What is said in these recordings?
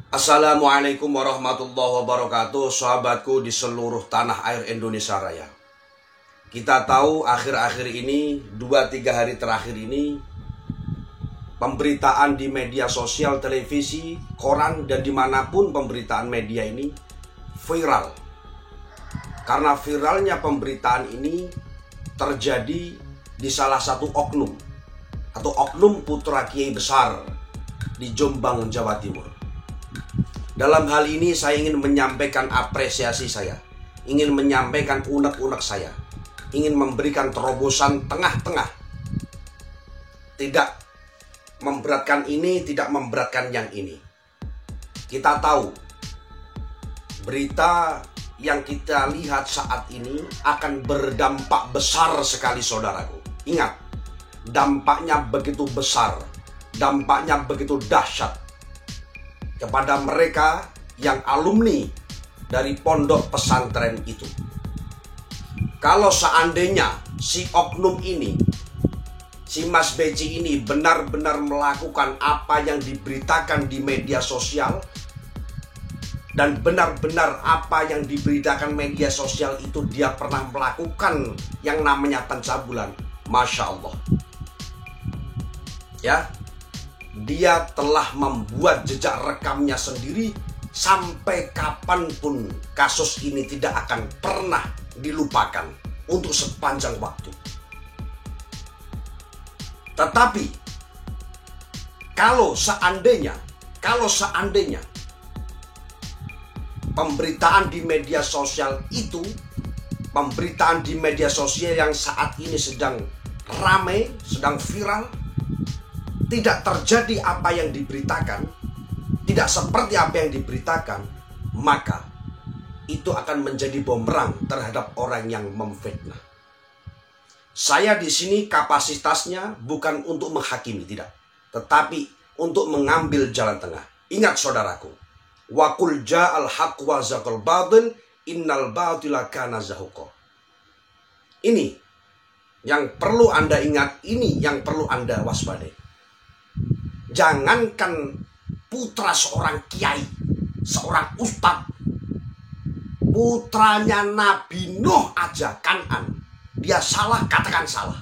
Assalamualaikum warahmatullahi wabarakatuh, sahabatku di seluruh tanah air Indonesia Raya. Kita tahu akhir-akhir ini, 2-3 hari terakhir ini, pemberitaan di media sosial, televisi, koran, dan dimanapun pemberitaan media ini viral. Karena viralnya pemberitaan ini terjadi di salah satu oknum atau oknum putra kiai besar di Jombang, Jawa Timur. Dalam hal ini saya ingin menyampaikan apresiasi saya, ingin menyampaikan unek-unek saya, ingin memberikan terobosan tengah-tengah. Tidak memberatkan ini, tidak memberatkan yang ini. Kita tahu berita yang kita lihat saat ini akan berdampak besar sekali, saudaraku. Ingat, dampaknya begitu besar, dampaknya begitu dahsyat kepada mereka yang alumni dari pondok pesantren itu. Kalau seandainya si oknum ini, si Mas Beci ini benar-benar melakukan apa yang diberitakan di media sosial, dan benar-benar apa yang diberitakan media sosial itu dia pernah melakukan yang namanya pencabulan, Masya Allah. Ya, dia telah membuat jejak rekamnya sendiri. Sampai kapanpun kasus ini tidak akan pernah dilupakan untuk sepanjang waktu. Tetapi kalau seandainya pemberitaan di media sosial itu, pemberitaan di media sosial yang saat ini sedang ramai, sedang viral, tidak terjadi apa yang diberitakan, tidak seperti apa yang diberitakan, maka itu akan menjadi bumerang terhadap orang yang memfitnah. Saya di sini kapasitasnya bukan untuk menghakimi, tidak, tetapi untuk mengambil jalan tengah. Ingat saudaraku, wa qul ja'al haqq wa zaqal batil innal batila kana zahuqa. Ini yang perlu Anda ingat, ini yang perlu Anda waspadai. Jangankan putra seorang kiai, seorang ustadz, putranya Nabi Nuh aja, Kan'an, dia salah, katakan salah.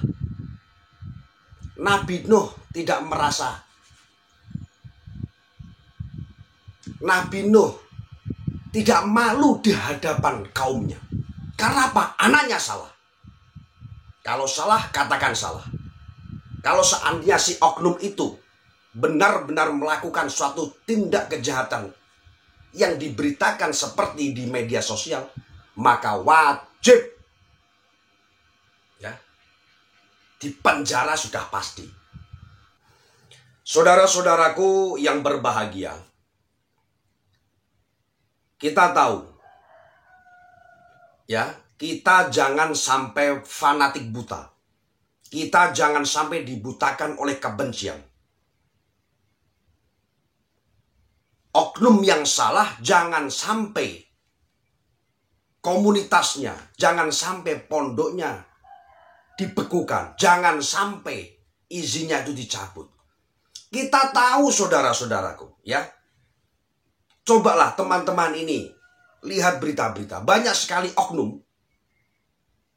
Nabi Nuh tidak merasa, Nabi Nuh tidak malu di hadapan kaumnya. Karena apa? Anaknya salah. Kalau salah, katakan salah. Kalau seandainya si oknum itu benar-benar melakukan suatu tindak kejahatan yang diberitakan seperti di media sosial, maka wajib ya dipenjara sudah pasti. Saudara-saudaraku yang berbahagia, kita tahu ya, kita jangan sampai fanatik buta. Kita jangan sampai dibutakan oleh kebencian. Oknum yang salah jangan sampai komunitasnya, jangan sampai pondoknya dibekukan, jangan sampai izinnya itu dicabut. Kita tahu saudara-saudaraku ya. Cobalah teman-teman ini lihat berita-berita, banyak sekali oknum.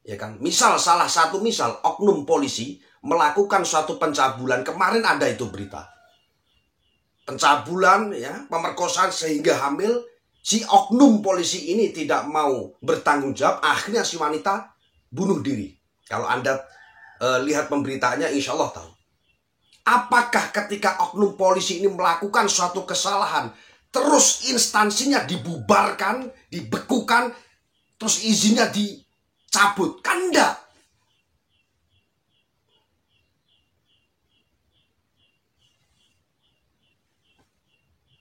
Ya kan? Misal salah satu oknum polisi melakukan suatu pencabulan, kemarin ada itu berita. Pencabulan, ya, pemerkosaan sehingga hamil. Si oknum polisi ini tidak mau bertanggung jawab, akhirnya si wanita bunuh diri. Kalau Anda lihat pemberitaannya, insya Allah tahu. Apakah ketika oknum polisi ini melakukan suatu kesalahan, terus instansinya dibubarkan, dibekukan, terus izinnya dicabut? Kan enggak.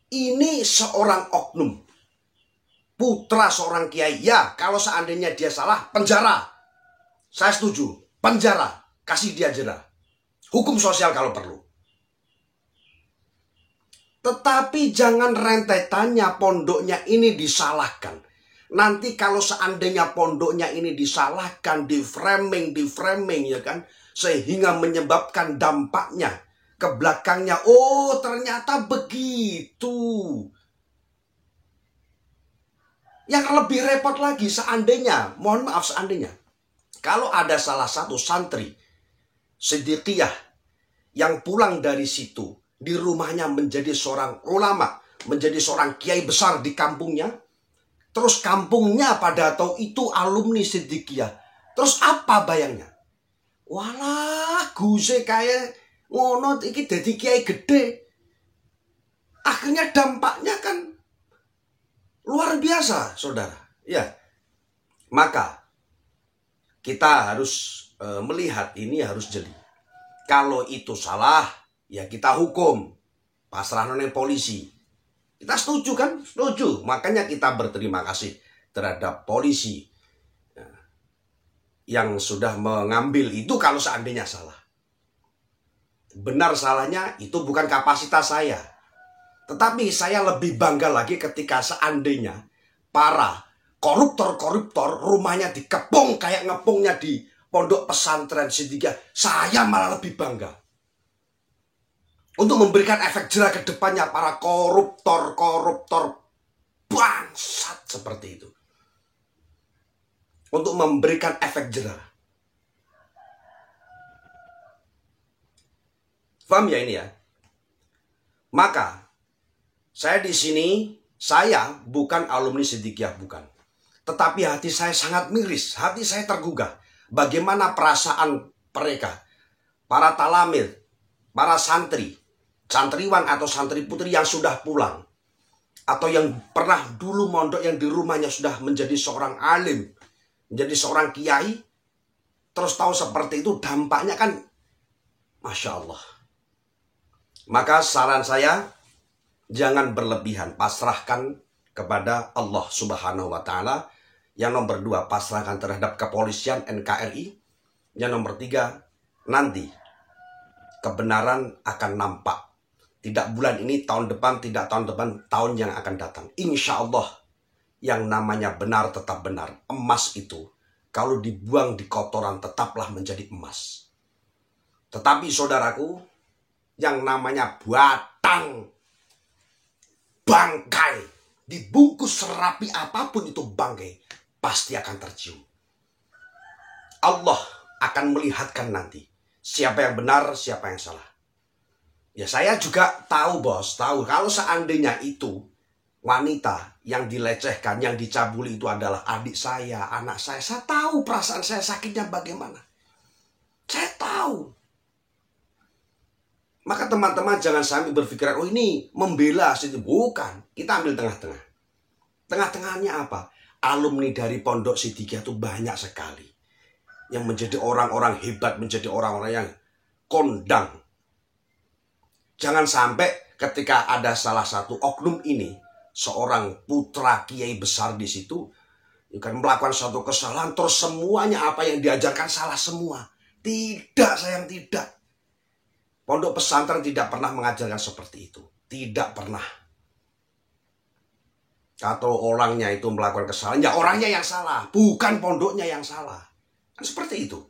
Ini seorang oknum, putra seorang kiai. Ya, kalau seandainya dia salah, penjara. Saya setuju, penjara, kasih dia jera. Hukum sosial kalau perlu. Tetapi jangan rentetannya pondoknya ini disalahkan. Nanti kalau seandainya pondoknya ini disalahkan, di framing ya kan, sehingga menyebabkan dampaknya ke belakangnya, oh ternyata begitu. Yang lebih repot lagi seandainya, mohon maaf seandainya, kalau ada salah satu santri Siddiqiyah yang pulang dari situ, di rumahnya menjadi seorang ulama, menjadi seorang kiai besar di kampungnya, terus kampungnya pada tahu itu alumni Siddiqiyah, terus apa bayangnya? Walah, guse kayak ngono iki dadi kiai gede. Akhirnya dampaknya kan luar biasa, saudara. Ya, maka kita harus melihat ini harus jeli. Kalau itu salah, ya kita hukum. Pasrah nang polisi. Kita setuju kan? Setuju. Makanya kita berterima kasih terhadap polisi yang sudah mengambil itu kalau seandainya salah. Benar salahnya itu bukan kapasitas saya. Tetapi saya lebih bangga lagi ketika seandainya para koruptor-koruptor rumahnya dikepung kayak ngepungnya di pondok pesantren Siddiqiyah. Saya malah lebih bangga. Untuk memberikan efek jerah ke depannya para koruptor-koruptor bangsat seperti itu. Untuk memberikan efek jerah. Paham ya ini ya? Maka saya di sini, saya bukan alumni Siddiqiyah, bukan. Tetapi hati saya sangat miris, hati saya tergugah. Bagaimana perasaan mereka, para talamil, para santri, santriwan atau santri putri yang sudah pulang. Atau yang pernah dulu mondok yang di rumahnya sudah menjadi seorang alim, menjadi seorang kiai. Terus tahu seperti itu dampaknya kan, Masya Allah. Maka saran saya, jangan berlebihan, pasrahkan kepada Allah Subhanahu wa Ta'ala. Yang nomor 2, pasrahkan terhadap kepolisian NKRI. Yang nomor 3, nanti kebenaran akan nampak. Tidak bulan ini, tahun depan, tidak tahun depan, tahun yang akan datang. Insya Allah, yang namanya benar tetap benar. Emas itu, kalau dibuang di kotoran, tetaplah menjadi emas. Tetapi saudaraku, yang namanya batang, bangkai, dibungkus serapi apapun itu bangkai, pasti akan tercium. Allah akan melihatkan nanti siapa yang benar, siapa yang salah. Ya saya juga tahu bos, tahu kalau seandainya itu wanita yang dilecehkan, yang dicabuli itu adalah adik saya, anak saya tahu perasaan saya sakitnya bagaimana. Saya tahu. Maka teman-teman jangan sampai berpikiran, oh ini membela situ. Bukan, kita ambil tengah-tengah. Tengah-tengahnya apa? Alumni dari Pondok Siddiqiyah itu banyak sekali. Yang menjadi orang-orang hebat, menjadi orang-orang yang kondang. Jangan sampai ketika ada salah satu oknum ini, seorang putra kiai besar di situ, kan melakukan suatu kesalahan, terus semuanya apa yang diajarkan salah semua. Tidak, sayang, tidak. Pondok pesantren tidak pernah mengajarkan seperti itu. Tidak pernah. Atau orangnya itu melakukan kesalahan, ya orangnya yang salah, bukan pondoknya yang salah. Kan seperti itu.